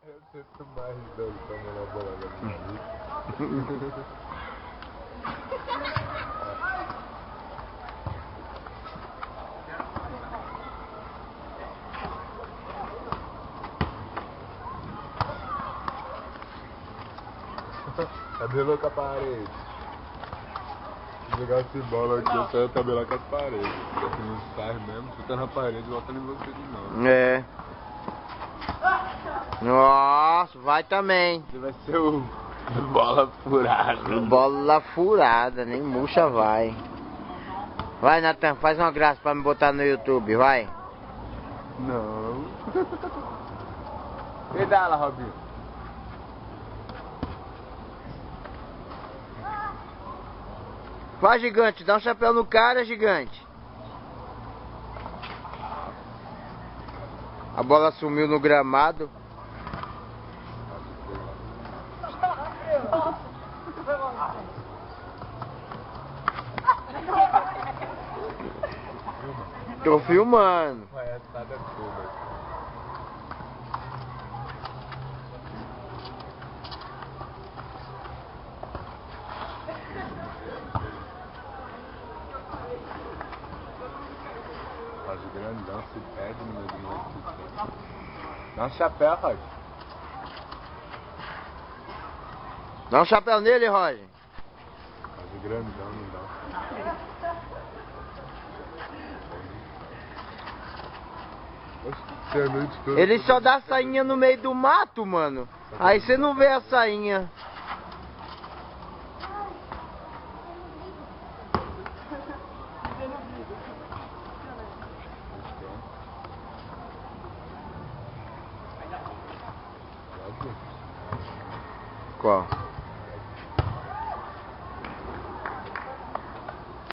Eu sinto mais dor tomando a bola da minha. Cabelou com a parede. Se jogasse bola aqui, eu saio cabelar com as paredes. Se não sai mesmo, chuta na parede e volta em você de novo. É. Nossa, vai também. Você vai ser o bola furada. Bola furada, nem murcha vai. Vai, Natan, faz uma graça pra me botar no YouTube, vai. Não. Pedala, Robinho. Vai, gigante, dá um chapéu no cara, gigante. A bola sumiu no gramado. Tô filmando. Palhaçada toda. Faz grandão, se perde no meio do nosso. Dá um chapéu, Roger. Dá um chapéu nele, Roger. Faz grandão, não dá. Oxe, a noite toda. Ele só dá sainha no meio do mato, mano. Aí você não vê a sainha. Qual?